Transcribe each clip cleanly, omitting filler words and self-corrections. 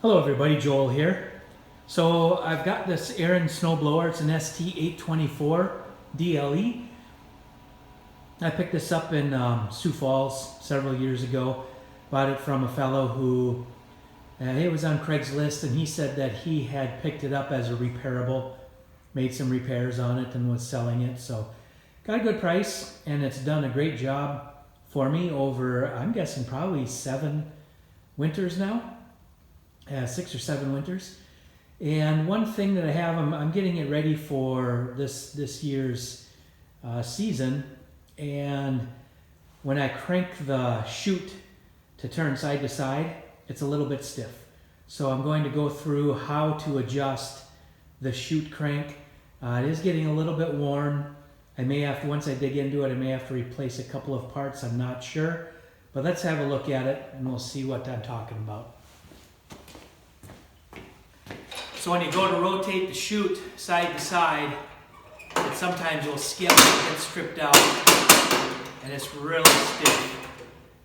Hello everybody, Joel here. So I've got this Ariens snowblower. It's an ST824DLE. I picked this up in Sioux Falls several years ago. Bought it from a fellow who, it was on Craigslist, and he said that he had picked it up as a repairable, made some repairs on it and was selling it. So got a good price, and it's done a great job for me over, I'm guessing probably 7 winters now. 6 or 7 winters. And one thing that I have, I'm getting it ready for this year's season, and when I crank the chute to turn side to side, it's a little bit stiff. So I'm going to go through how to adjust the chute crank. It is getting a little bit worn. I may have to, once I dig into it, I may have to replace a couple of parts. I'm not sure. But let's have a look at it and we'll see what I'm talking about. So when you go to rotate the chute side to side, it sometimes will skip and get stripped out, and it's really stiff.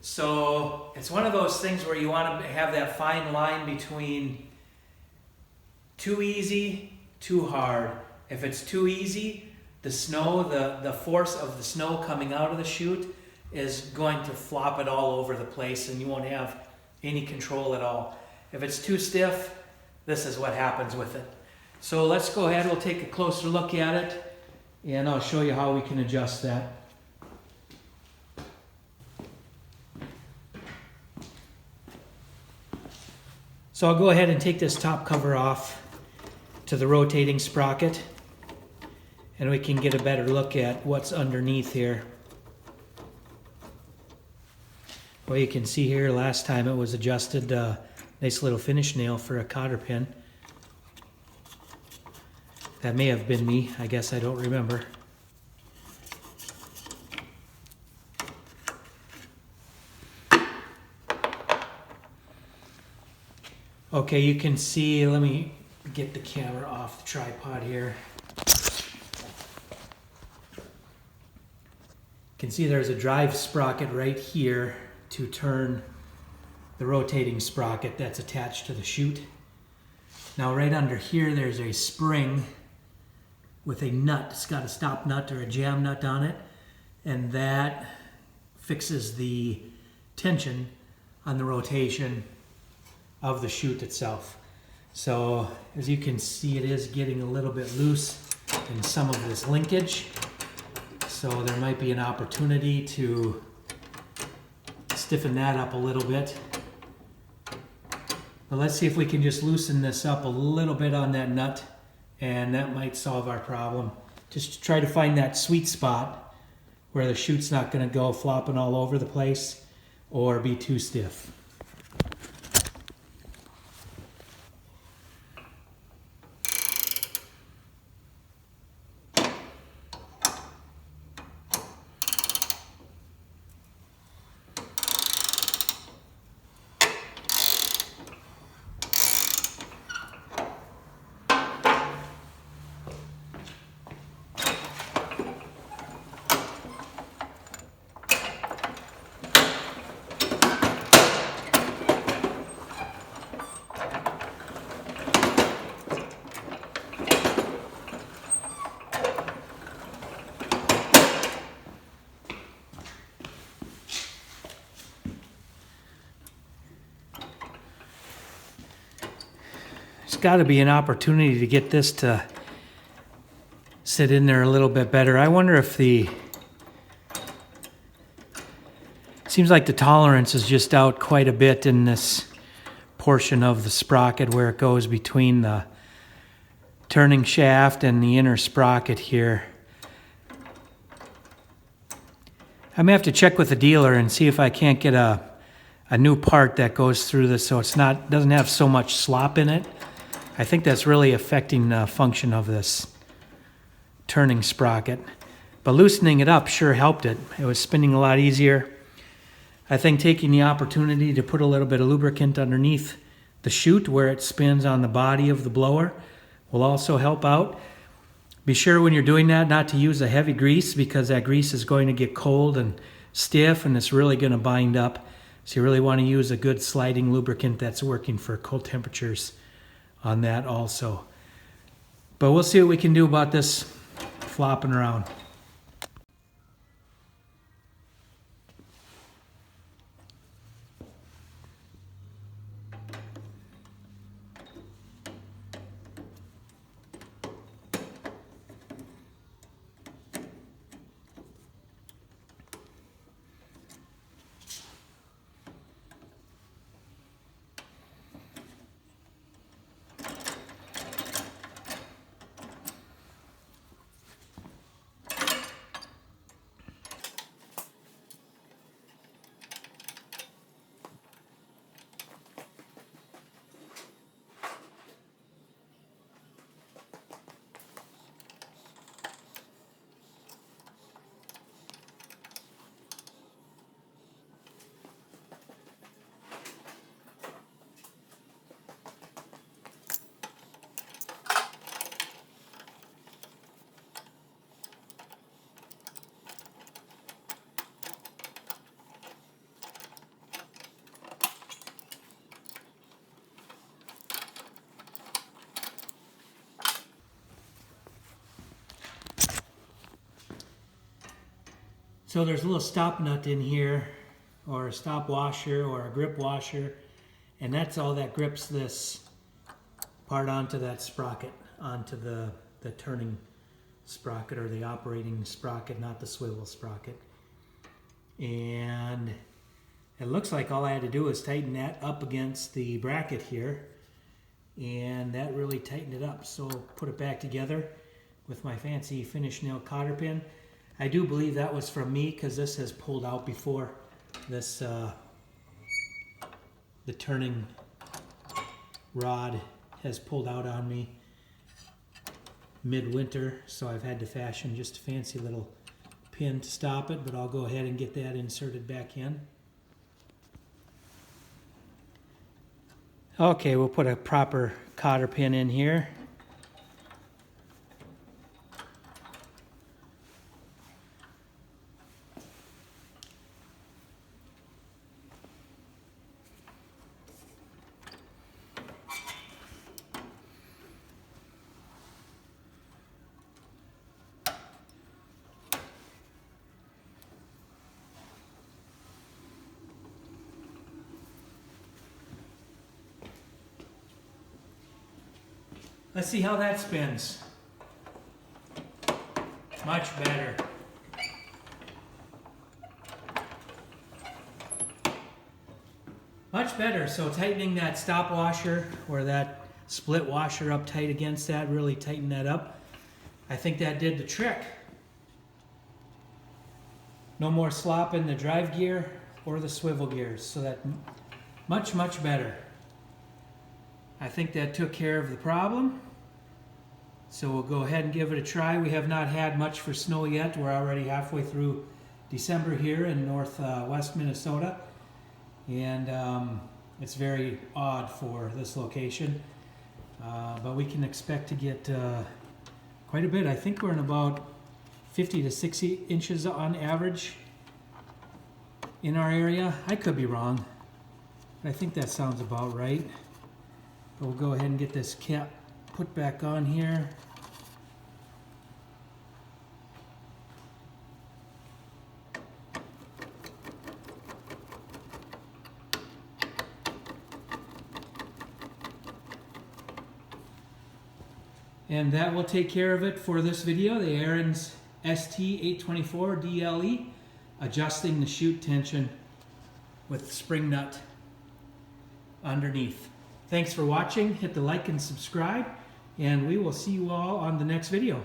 So it's one of those things where you want to have that fine line between too easy, too hard. If it's too easy, the snow, the force of the snow coming out of the chute is going to flop it all over the place, and you won't have any control at all. If it's too stiff, this is what happens with it. So let's go ahead, we'll take a closer look at it, and I'll show you how we can adjust that. So I'll go ahead and take this top cover off to the rotating sprocket, and we can get a better look at what's underneath here. Well, you can see here, last time it was adjusted, nice little finish nail for a cotter pin. That may have been me, I guess I don't remember. Okay, you can see, let me get the camera off the tripod here. You can see there's a drive sprocket right here to turn the rotating sprocket that's attached to the chute. Now right under here there's a spring with a nut. It's got a stop nut or a jam nut on it, and that fixes the tension on the rotation of the chute itself. So as you can see, it is getting a little bit loose in some of this linkage, so there might be an opportunity to stiffen that up a little bit. But let's see if we can just loosen this up a little bit on that nut, and that might solve our problem. Just try to find that sweet spot where the chute's not going to go flopping all over the place or be too stiff. There's got to be an opportunity to get this to sit in there a little bit better. I wonder if seems like the tolerance is just out quite a bit in this portion of the sprocket where it goes between the turning shaft and the inner sprocket here. I may have to check with the dealer and see if I can't get a new part that goes through this so it's doesn't have so much slop in it. I think that's really affecting the function of this turning sprocket. But loosening it up sure helped it. It was spinning a lot easier. I think taking the opportunity to put a little bit of lubricant underneath the chute where it spins on the body of the blower will also help out. Be sure when you're doing that not to use a heavy grease, because that grease is going to get cold and stiff and it's really going to bind up. So you really want to use a good sliding lubricant that's working for cold temperatures on that also. But we'll see what we can do about this flopping around. So there's a little stop nut in here, or a stop washer, or a grip washer, and that's all that grips this part onto that sprocket, onto the turning sprocket, or the operating sprocket, not the swivel sprocket. And it looks like all I had to do was tighten that up against the bracket here, and that really tightened it up. So put it back together with my fancy finish nail cotter pin. I do believe that was from me, because this has pulled out before. This the turning rod has pulled out on me midwinter, so I've had to fashion just a fancy little pin to stop it, but I'll go ahead and get that inserted back in. Okay, we'll put a proper cotter pin in here. Let's see how that spins. Much better. Much better. So tightening that stop washer, or that split washer up tight against that, really tighten that up. I think that did the trick. No more slop in the drive gear or the swivel gears. So that much, much better. I think that took care of the problem. So we'll go ahead and give it a try. We have not had much for snow yet. We're already halfway through December here in northwest Minnesota. And it's very odd for this location. But we can expect to get quite a bit. I think we're in about 50 to 60 inches on average in our area. I could be wrong, but I think that sounds about right. But we'll go ahead and get this cap put back on here. And that will take care of it for this video. The Ariens ST824DLE, adjusting the chute tension with the spring nut underneath. Thanks for watching. Hit the like and subscribe, and we will see you all on the next video.